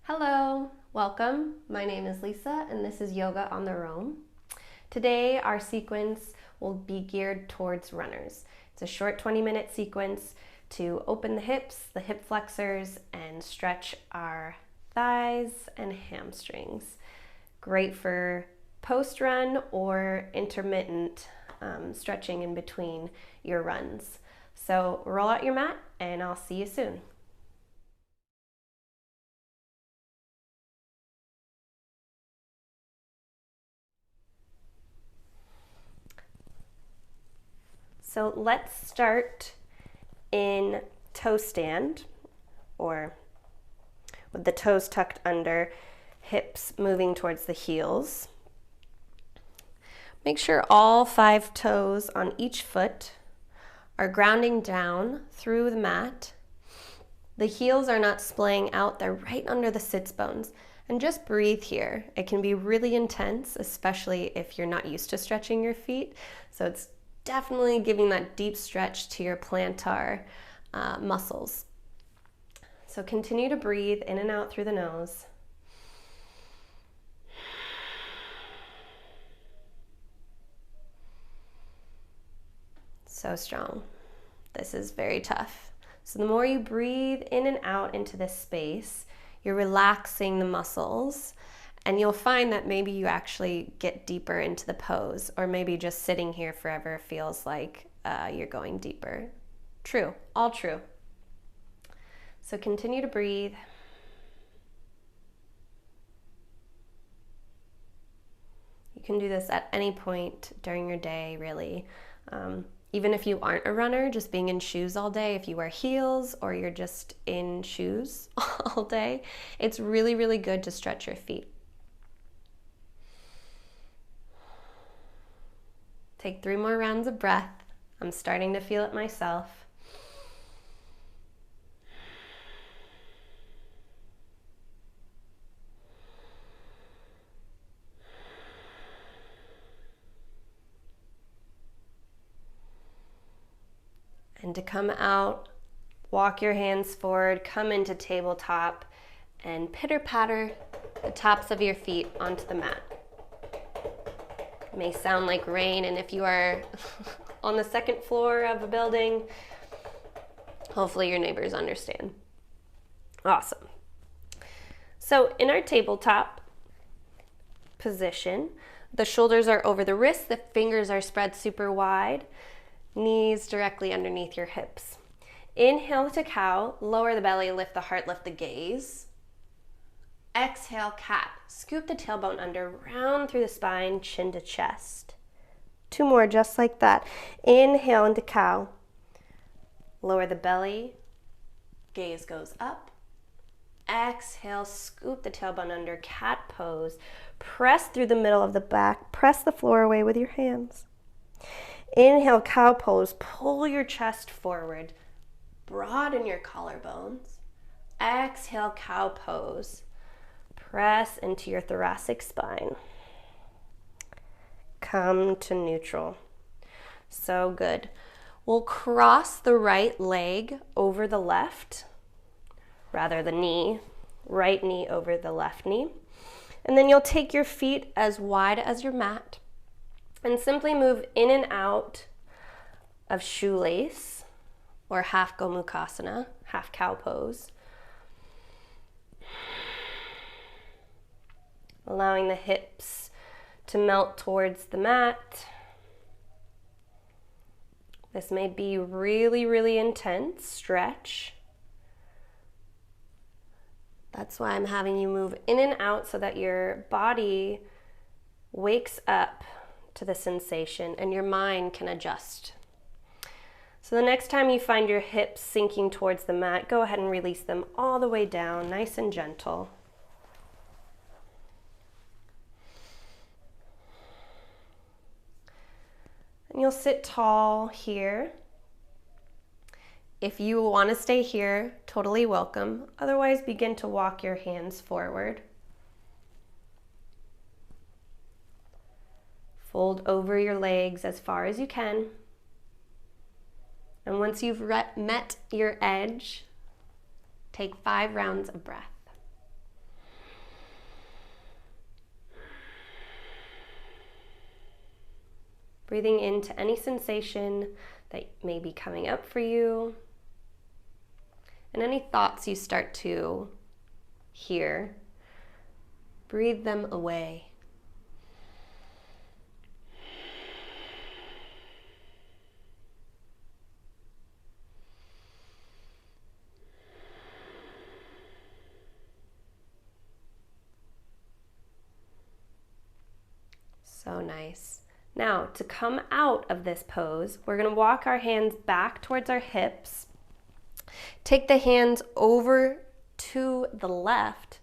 Hello, welcome. My name is Lisa and this is Yoga on the Roam. Today our sequence will be geared towards runners. It's a short 20-minute sequence to open the hips, the hip flexors, and stretch our thighs and hamstrings. Great for post-run or intermittent stretching in between your runs. So roll out your mat and I'll see you soon. So let's start in toe stand, or with the toes tucked under, hips moving towards the heels. Make sure all 5 toes on each foot are grounding down through the mat. The heels are not splaying out, they're right under the sits bones. And just breathe here. It can be really intense, especially if you're not used to stretching your feet. So it's definitely giving that deep stretch to your plantar muscles. So continue to breathe in and out through the nose. So strong. This is very tough. So the more you breathe in and out into this space, you're relaxing the muscles. And you'll find that maybe you actually get deeper into the pose, or maybe just sitting here forever feels like you're going deeper. True, all true. So continue to breathe. You can do this at any point during your day, really. Even if you aren't a runner, just being in shoes all day, if you wear heels or you're just in shoes all day, it's really, really good to stretch your feet. Take 3 more rounds of breath. I'm starting to feel it myself. And to come out, walk your hands forward, come into tabletop, and pitter-patter the tops of your feet onto the mat. It may sound like rain, and if you are on the 2nd floor of a building, hopefully your neighbors understand. Awesome. So in our tabletop position, the shoulders are over the wrists, the fingers are spread super wide, knees directly underneath your hips. Inhale to cow, lower the belly, lift the heart, lift the gaze. Exhale, cat. Scoop the tailbone under, round through the spine, chin to chest. 2 more, just like that. Inhale into cow. Lower the belly, gaze goes up. Exhale, scoop the tailbone under, cat pose. Press through the middle of the back, press the floor away with your hands. Inhale, cow pose, pull your chest forward, broaden your collarbones. Exhale, cow pose. Press into your thoracic spine. Come to neutral. So good. We'll cross the right leg over the left, rather the knee, right knee over the left knee. And then you'll take your feet as wide as your mat and simply move in and out of shoelace or half Gomukhasana, half cow pose. Allowing the hips to melt towards the mat. This may be really, really intense stretch. That's why I'm having you move in and out so that your body wakes up to the sensation and your mind can adjust. So the next time you find your hips sinking towards the mat, go ahead and release them all the way down, nice and gentle. And you'll sit tall here. If you want to stay here, totally welcome. Otherwise, begin to walk your hands forward. Fold over your legs as far as you can. And once you've met your edge, take 5 rounds of breath. Breathing into any sensation that may be coming up for you, and any thoughts you start to hear, breathe them away. So nice. Now, to come out of this pose, we're going to walk our hands back towards our hips. Take the hands over to the left,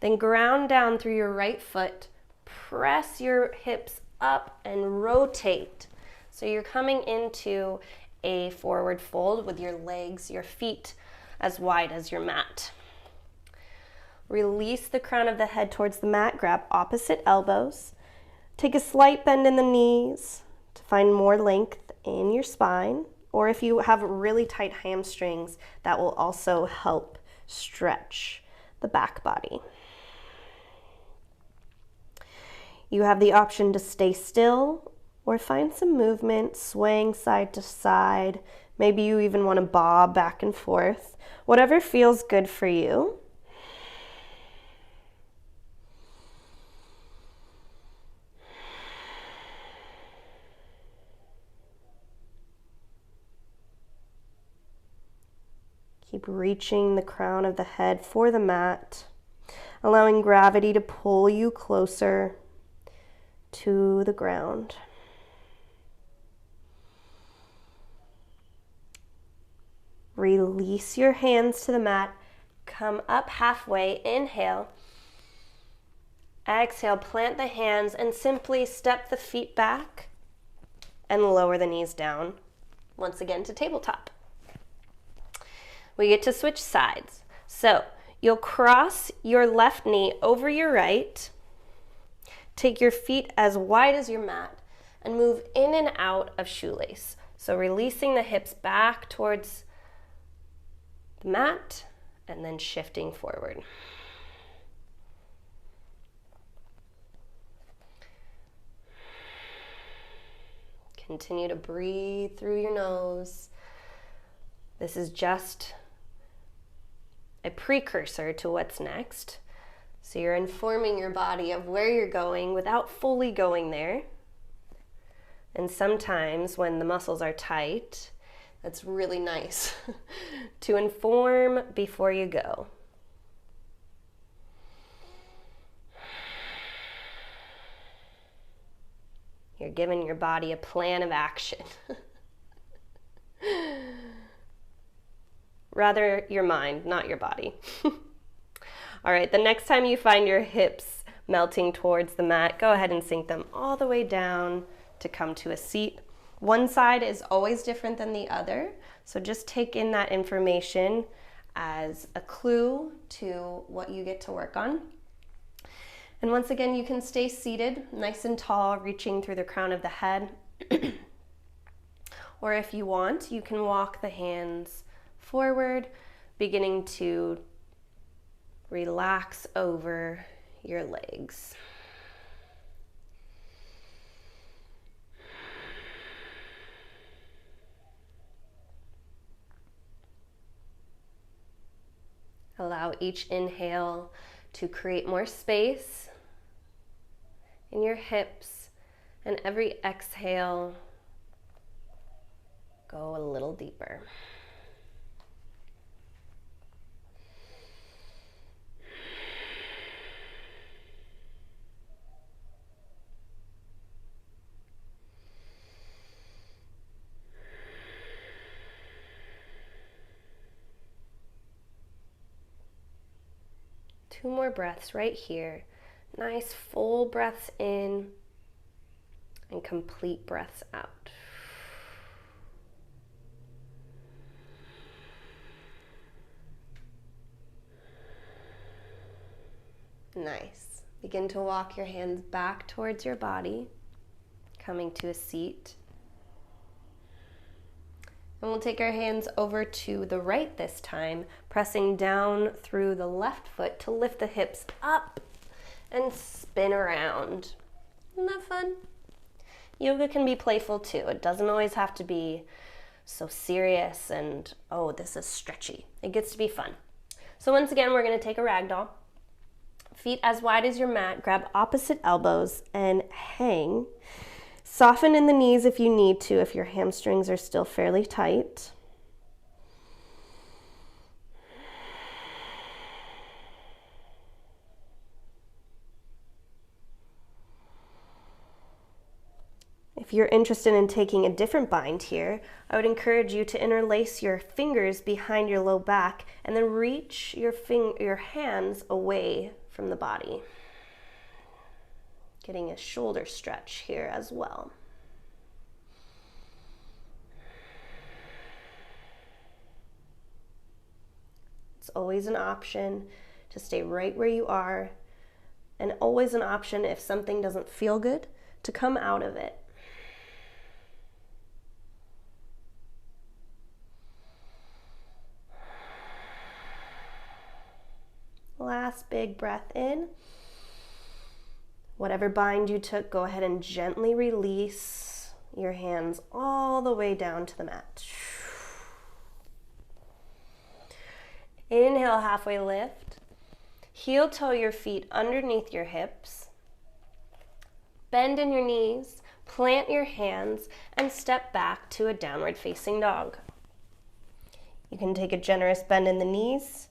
then ground down through your right foot. Press your hips up and rotate. So you're coming into a forward fold with your legs, your feet as wide as your mat. Release the crown of the head towards the mat. Grab opposite elbows. Take a slight bend in the knees to find more length in your spine, or if you have really tight hamstrings, that will also help stretch the back body. You have the option to stay still or find some movement, swaying side to side. Maybe you even want to bob back and forth. Whatever feels good for you. Keep reaching the crown of the head for the mat, allowing gravity to pull you closer to the ground. Release your hands to the mat. Come up halfway. Inhale. Exhale, plant the hands and simply step the feet back and lower the knees down. Once again to tabletop. We get to switch sides. So you'll cross your left knee over your right. Take your feet as wide as your mat and move in and out of shoelace. So releasing the hips back towards the mat and then shifting forward. Continue to breathe through your nose. This is just a precursor to what's next. So you're informing your body of where you're going without fully going there. And sometimes when the muscles are tight, that's really nice to inform before you go. You're giving your body a plan of action. Rather your mind, not your body. All right, the next time you find your hips melting towards the mat, go ahead and sink them all the way down to come to a seat. One side is always different than the other, so just take in that information as a clue to what you get to work on. And once again, you can stay seated, nice and tall, reaching through the crown of the head. Or if you want, you can walk the hands forward, beginning to relax over your legs. Allow each inhale to create more space in your hips, and every exhale, go a little deeper. Two more breaths right here. Nice full breaths in and complete breaths out. Nice. Begin to walk your hands back towards your body, coming to a seat. And we'll take our hands over to the right this time, pressing down through the left foot to lift the hips up and spin around. Isn't that fun? Yoga can be playful too. It doesn't always have to be so serious and, oh, this is stretchy. It gets to be fun. So once again, we're going to take a ragdoll. Feet as wide as your mat, grab opposite elbows and hang. Soften in the knees if you need to, if your hamstrings are still fairly tight. If you're interested in taking a different bind here, I would encourage you to interlace your fingers behind your low back and then reach your hands away from the body. Getting a shoulder stretch here as well. It's always an option to stay right where you are, and always an option if something doesn't feel good to come out of it. Last big breath in. Whatever bind you took, go ahead and gently release your hands all the way down to the mat. Inhale, halfway lift. Heel toe your feet underneath your hips. Bend in your knees, plant your hands, and step back to a downward facing dog. You can take a generous bend in the knees,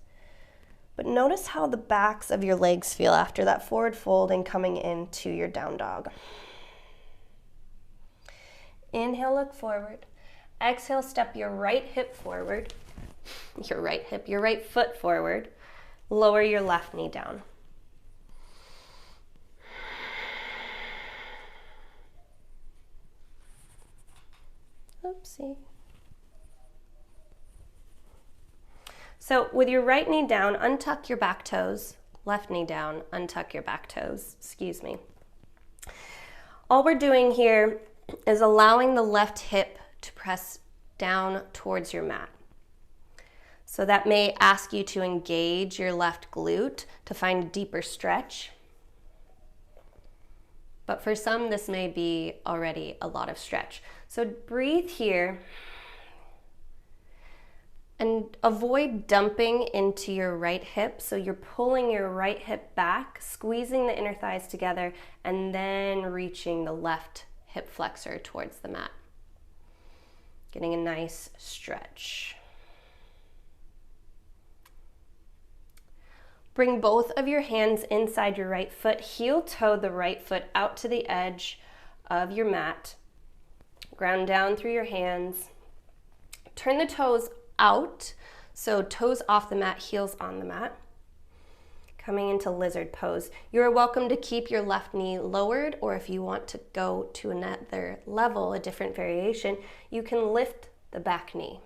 but notice how the backs of your legs feel after that forward fold and coming into your down dog. Inhale, look forward. Exhale, step your right hip forward. Your right foot forward. Lower your left knee down. Oopsie. So with your right knee down, untuck your back toes. Left knee down, untuck your back toes. Excuse me. All we're doing here is allowing the left hip to press down towards your mat. So that may ask you to engage your left glute to find a deeper stretch. But for some, this may be already a lot of stretch. So breathe here. And avoid dumping into your right hip. So you're pulling your right hip back, squeezing the inner thighs together, and then reaching the left hip flexor towards the mat. Getting a nice stretch. Bring both of your hands inside your right foot. Heel toe the right foot out to the edge of your mat. Ground down through your hands. Turn the toes out, so toes off the mat, heels on the mat. Coming into lizard pose. You're welcome to keep your left knee lowered, or if you want to go to another level, a different variation, you can lift the back knee.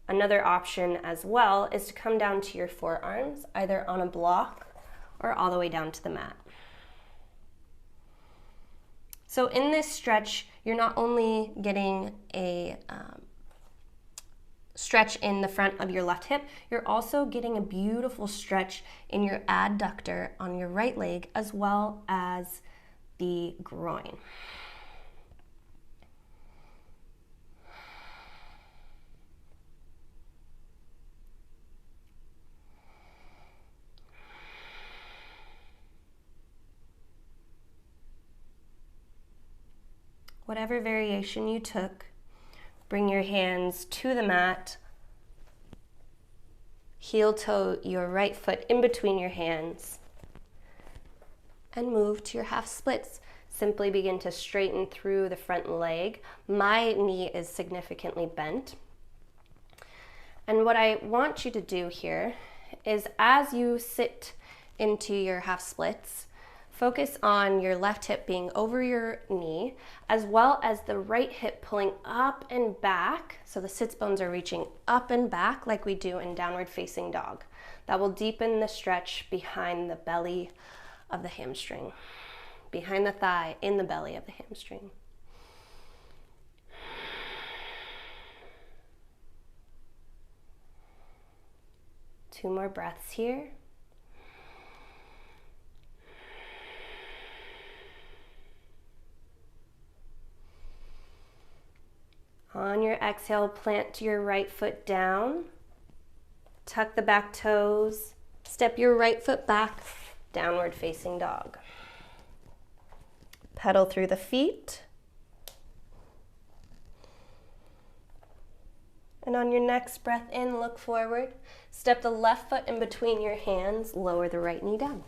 Another option as well is to come down to your forearms, either on a block or all the way down to the mat. So in this stretch, you're not only getting a stretch in the front of your left hip, you're also getting a beautiful stretch in your adductor on your right leg, as well as the groin. Whatever variation you took, bring your hands to the mat, heel toe your right foot in between your hands, and move to your half splits. Simply begin to straighten through the front leg. My knee is significantly bent. And what I want you to do here is, as you sit into your half splits, focus on your left hip being over your knee, as well as the right hip pulling up and back, so the sits bones are reaching up and back like we do in downward facing dog. That will deepen the stretch behind the belly of the hamstring, behind the thigh, in the belly of the hamstring. Two more breaths here. On your exhale, plant your right foot down. Tuck the back toes. Step your right foot back, downward facing dog. Pedal through the feet. And on your next breath in, look forward. Step the left foot in between your hands. Lower the right knee down.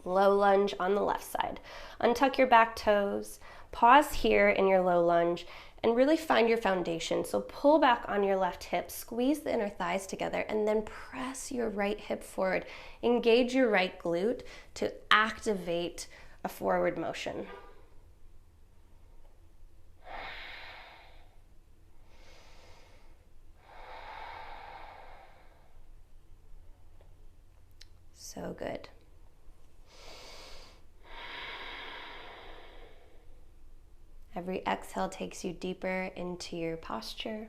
Low lunge on the left side. Untuck your back toes. Pause here in your low lunge and really find your foundation. So pull back on your left hip, squeeze the inner thighs together, and then press your right hip forward. Engage your right glute to activate a forward motion. So good. Every exhale takes you deeper into your posture.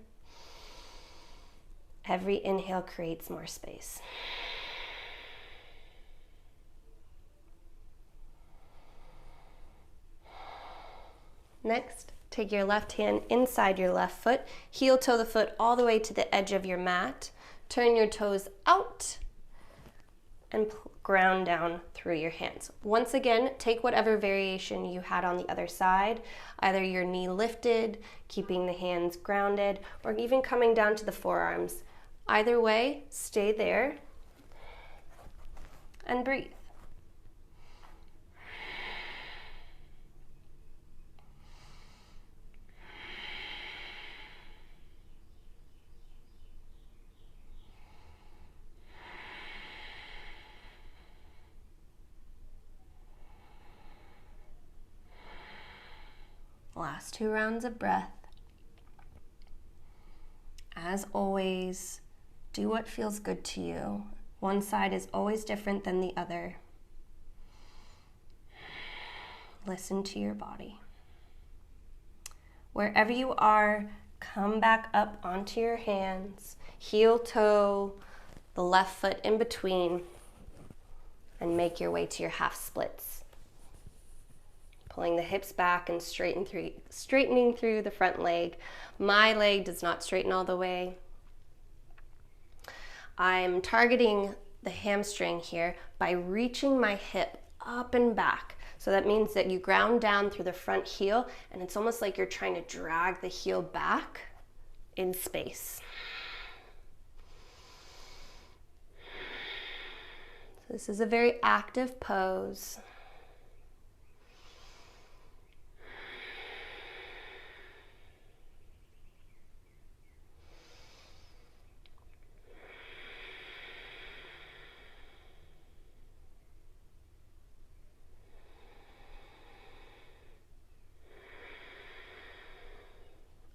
Every inhale creates more space. Next, take your left hand inside your left foot, heel toe the foot all the way to the edge of your mat. Turn your toes out and ground down through your hands. Once again, take whatever variation you had on the other side, either your knee lifted, keeping the hands grounded, or even coming down to the forearms. Either way, stay there and breathe. Last 2 rounds of breath. As always, do what feels good to you. One side is always different than the other. Listen to your body. Wherever you are, come back up onto your hands, heel toe, the left foot in between, and make your way to your half splits. Pulling the hips back and straightening through the front leg. My leg does not straighten all the way. I'm targeting the hamstring here by reaching my hip up and back. So that means that you ground down through the front heel, and it's almost like you're trying to drag the heel back in space. So this is a very active pose.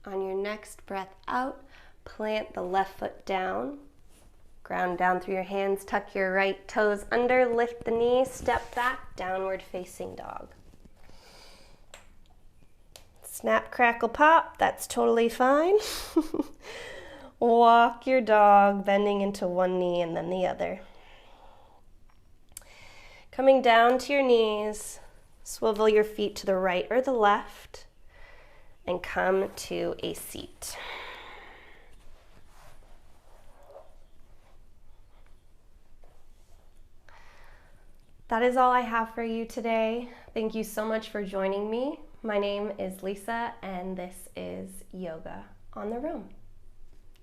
On your next breath out, plant the left foot down, ground down through your hands, tuck your right toes under, lift the knee, step back, downward facing dog. Snap, crackle, pop, that's totally fine. Walk your dog, bending into one knee and then the other. Coming down to your knees, swivel your feet to the right or the left, and come to a seat. That is all I have for you today. Thank you so much for joining me. My name is Lisa, and this is Yoga on the Roam.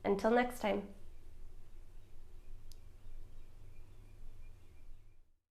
Until next time.